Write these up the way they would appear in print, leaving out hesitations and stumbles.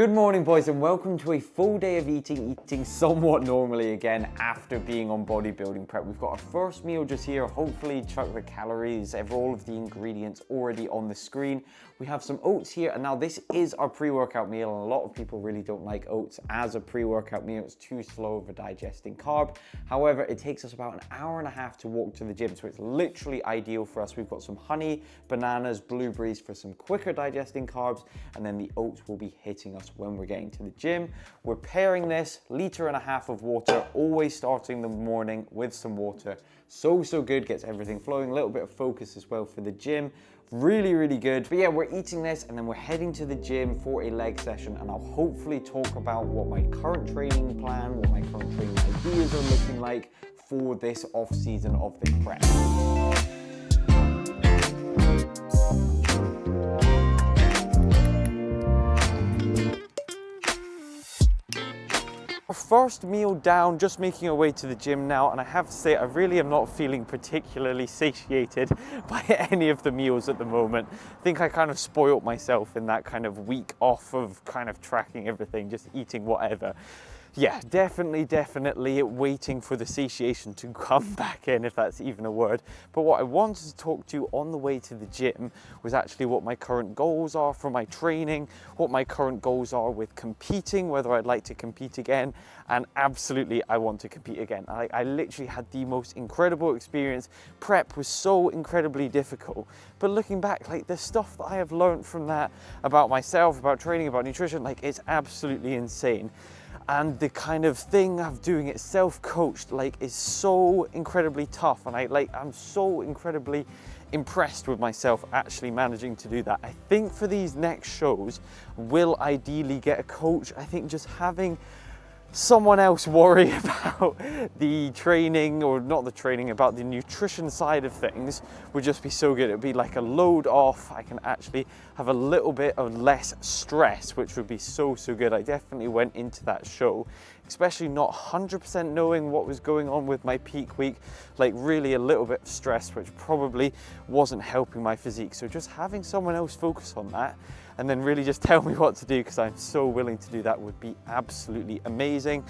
Good morning, boys, and welcome to a full day of eating somewhat normally again after being on bodybuilding prep. We've got our first meal just here. Hopefully chuck the calories, have all of the ingredients already on the screen. We have some oats here, and now this is our pre-workout meal, and a lot of people really don't like oats as a pre-workout meal. It's too slow of a digesting carb. However, it takes us about an hour and a half to walk to the gym, so it's literally ideal for us. We've got some honey, bananas, blueberries for some quicker digesting carbs, and then the oats will be hitting us when we're getting to the gym. We're pairing this 1.5 liters of water, always starting the morning with some water. So good, gets everything flowing. A little bit of focus as well for the gym. Really good. But yeah, we're eating this and then we're heading to the gym for a leg session, and I'll hopefully talk about what my current training plan, what my current training ideas are looking like for this off season of this prep. Our first meal down, just making our way to the gym now, and I have to say I really am not feeling particularly satiated by any of the meals at the moment. I think I kind of spoiled myself in that kind of week off of kind of tracking everything, just eating whatever. Yeah, definitely waiting for the satiation to come back in, if that's even a word. But what I wanted to talk to you on the way to the gym was actually what my current goals are for my training, what my current goals are with competing, whether I'd like to compete again, and absolutely I want to compete again. I literally had the most incredible experience. Prep was so incredibly difficult, but looking back, like the stuff that I have learned from that about myself, about training, about nutrition, like it's absolutely insane. And the kind of thing of doing it self-coached, like, is so incredibly tough, and I'm so incredibly impressed with myself actually managing to do that. I think for these next shows, will ideally get a coach. I think just having someone else worry about the training, or not the training, about the nutrition side of things would just be so good. It'd be like a load off. I can actually have a little bit of less stress, which would be so good. I definitely went into that show, especially not 100% knowing what was going on with my peak week, like really a little bit of stress, which probably wasn't helping my physique. So just having someone else focus on that and then really just tell me what to do, because I'm so willing to do that, would be absolutely amazing.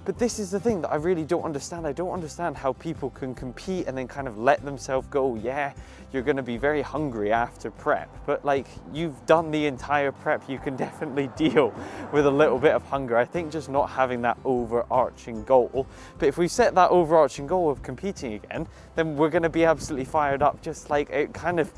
But this is the thing that I really don't understand. I don't understand how people can compete and then kind of let themselves go, yeah, you're gonna be very hungry after prep, but like, you've done the entire prep, you can definitely deal with a little bit of hunger. I think just not having that overarching goal. But if we set that overarching goal of competing again, then we're gonna be absolutely fired up. Just like, it kind of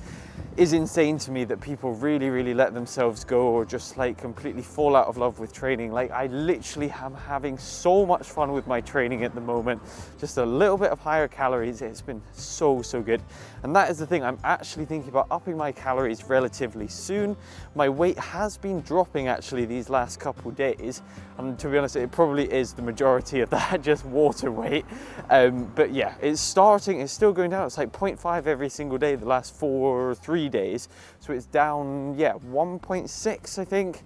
is insane to me that people really let themselves go, or just like completely fall out of love with training. Like, I literally am having so much fun with my training at the moment. Just a little bit of higher calories. It's been so good. And that is the thing, I'm actually thinking about upping my calories relatively soon. My weight has been dropping actually these last couple days, and to be honest, it probably is the majority of that just water weight. But yeah, it's still going down. It's like 0.5 every single day the last 3 days, so it's down, yeah, 1.6 I think,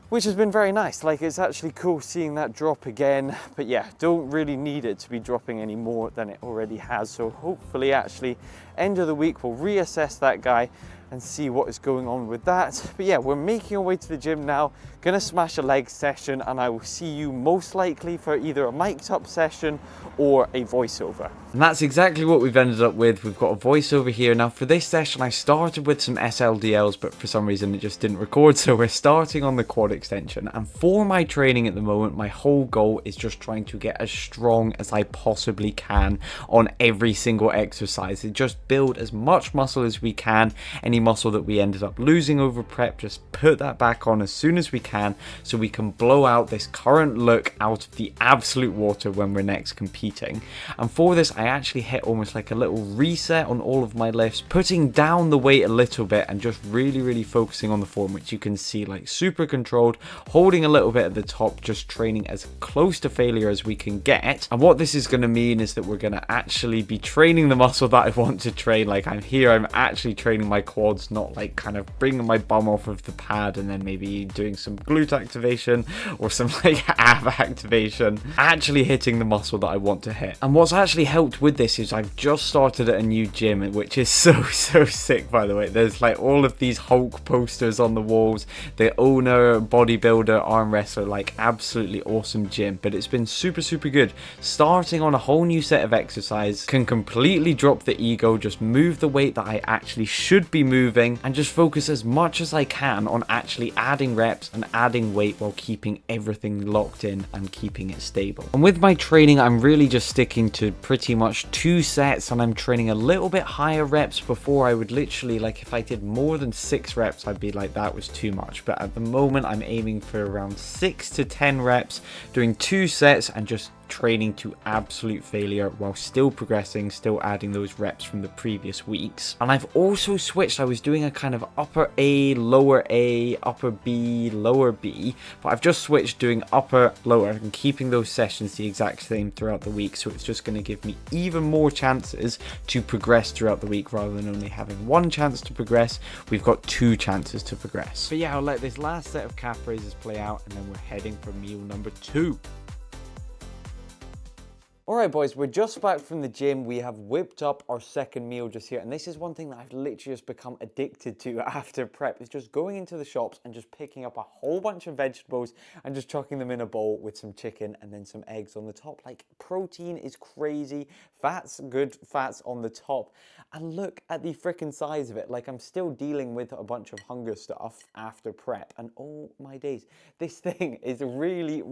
which has been very nice. Like, it's actually cool seeing that drop again. But yeah, don't really need it to be dropping any more than it already has. So hopefully actually end of the week we'll reassess that guy and see what is going on with that. But yeah, we're making our way to the gym now, gonna smash a leg session, and I will see you most likely for either a mic'd up session or a voiceover. And that's exactly what we've ended up with. We've got a voiceover here. Now for this session, I started with some SLDLs, but for some reason it just didn't record. So we're starting on the quad extension. And for my training at the moment, my whole goal is just trying to get as strong as I possibly can on every single exercise. And just build as much muscle as we can. Any muscle that we ended up losing over prep, just put that back on as soon as we can, so we can blow out this current look out of the absolute water when we're next competing. And for this, I actually hit almost like a little reset on all of my lifts, putting down the weight a little bit and just really focusing on the form, which you can see, like, super controlled, holding a little bit at the top, just training as close to failure as we can get. And what this is going to mean is that we're going to actually be training the muscle that I want to train. Like, I'm actually training my quad quads, not like kind of bringing my bum off of the pad and then maybe doing some glute activation or some like ab activation, actually hitting the muscle that I want to hit. And what's actually helped with this is I've just started at a new gym, which is so sick, by the way. There's like all of these Hulk posters on the walls, the owner, bodybuilder, arm wrestler, like absolutely awesome gym. But it's been super good. Starting on a whole new set of exercise, can completely drop the ego, just move the weight that I actually should be moving, and just focus as much as I can on actually adding reps and adding weight while keeping everything locked in and keeping it stable. And with my training, I'm really just sticking to pretty much 2 sets, and I'm training a little bit higher reps. Before I would literally, like, if I did more than 6 reps, I'd be like, that was too much. But at the moment, I'm aiming for around 6 to 10 reps, doing 2 sets and just training to absolute failure while still progressing, still adding those reps from the previous weeks. And I've also switched. I was doing a kind of upper A, upper B, lower B, but I've just switched doing upper, lower, and keeping those sessions the exact same throughout the week. So it's just going to give me even more chances to progress throughout the week. Rather than only having 1 chance to progress, we've got 2 chances to progress. But yeah, I'll let this last set of calf raises play out, and then we're heading for meal number 2. Alright boys, we're just back from the gym. We have whipped up our second meal just here, and this is one thing that I've literally just become addicted to after prep, is just going into the shops and just picking up a whole bunch of vegetables and just chucking them in a bowl with some chicken and then some eggs on the top. Like, protein is crazy, fat's good, fat's on the top, and look at the freaking size of it. Like, I'm still dealing with a bunch of hunger stuff after prep, and oh my days, this thing is really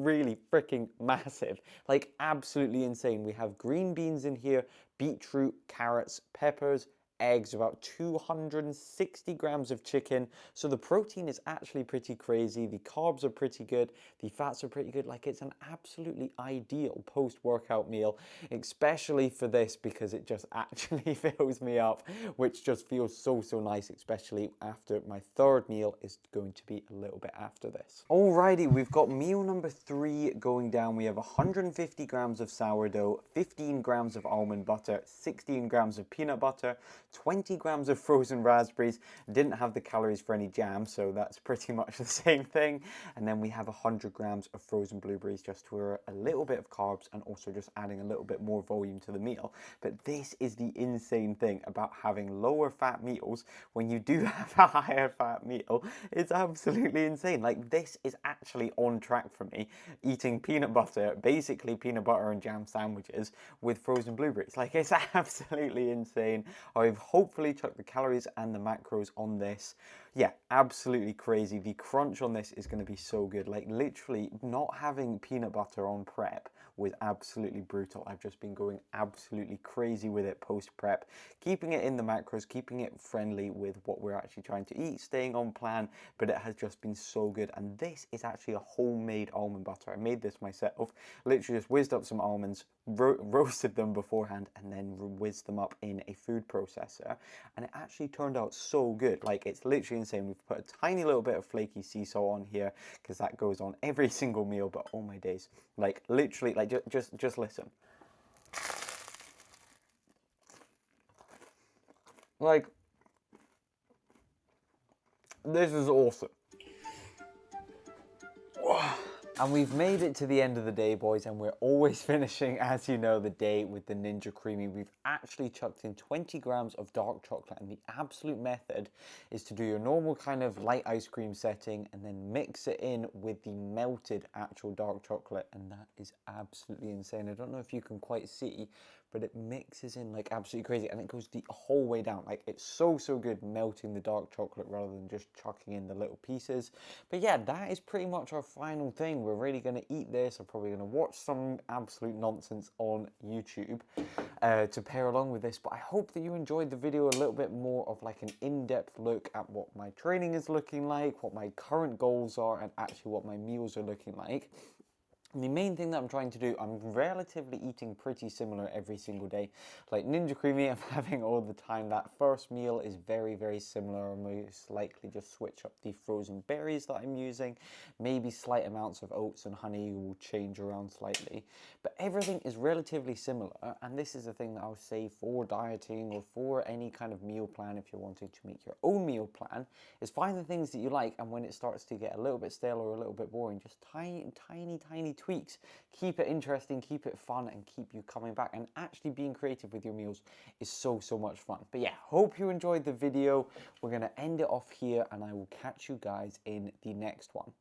freaking massive. Like, absolutely insane. We have green beans in here, beetroot, carrots, peppers, eggs, about 260 grams of chicken. So the protein is actually pretty crazy. The carbs are pretty good. The fats are pretty good. Like, it's an absolutely ideal post-workout meal, especially for this, because it just actually fills me up, which just feels so nice, especially after my third meal is going to be a little bit after this. Alrighty, we've got meal number 3 going down. We have 150 grams of sourdough, 15 grams of almond butter, 16 grams of peanut butter, 20 grams of frozen raspberries. Didn't have the calories for any jam, so that's pretty much the same thing. And then we have 100 grams of frozen blueberries, just for a little bit of carbs and also just adding a little bit more volume to the meal. But this is the insane thing about having lower fat meals when you do have a higher fat meal. It's absolutely insane. Like, this is actually on track for me, eating peanut butter, basically peanut butter and jam sandwiches with frozen blueberries. Like, it's absolutely insane. I've hopefully checked the calories and the macros on this. Yeah, absolutely crazy. The crunch on this is going to be so good. Like, literally not having peanut butter on prep was absolutely brutal. I've just been going absolutely crazy with it post-prep, keeping it in the macros, keeping it friendly with what we're actually trying to eat, staying on plan, but it has just been so good. And this is actually a homemade almond butter. I made this myself, literally just whizzed up some almonds, roasted them beforehand, and then whizzed them up in a food processor, and it actually turned out so good. Like, it's literally insane. We've put a tiny little bit of flaky sea salt on here because that goes on every single meal, but oh my days, like, literally, like, just listen. Like, this is awesome. And we've made it to the end of the day, boys, and we're always finishing, as you know, the day with the Ninja Creamy. We've actually chucked in 20 grams of dark chocolate, and the absolute method is to do your normal kind of light ice cream setting and then mix it in with the melted actual dark chocolate, and that is absolutely insane. I don't know if you can quite see, but it mixes in like absolutely crazy, and it goes the whole way down. Like, it's so good melting the dark chocolate rather than just chucking in the little pieces. But yeah, that is pretty much our final thing. We're really going to eat this. I'm probably going to watch some absolute nonsense on YouTube to pair along with this. But I hope that you enjoyed the video a little bit more of like an in-depth look at what my training is looking like, what my current goals are, and actually what my meals are looking like. The main thing that I'm trying to do, I'm relatively eating pretty similar every single day. Like Ninja Creamy, I'm having all the time. That first meal is very, very similar. I'll most likely just switch up the frozen berries that I'm using. Maybe slight amounts of oats and honey will change around slightly. But everything is relatively similar. And this is the thing that I'll say for dieting or for any kind of meal plan, if you're wanting to make your own meal plan, is find the things that you like. And when it starts to get a little bit stale or a little bit boring, just tiny tweaks. Keep it interesting, keep it fun, and keep you coming back. And actually being creative with your meals is so much fun. But yeah, hope you enjoyed the video. We're going to end it off here, and I will catch you guys in the next one.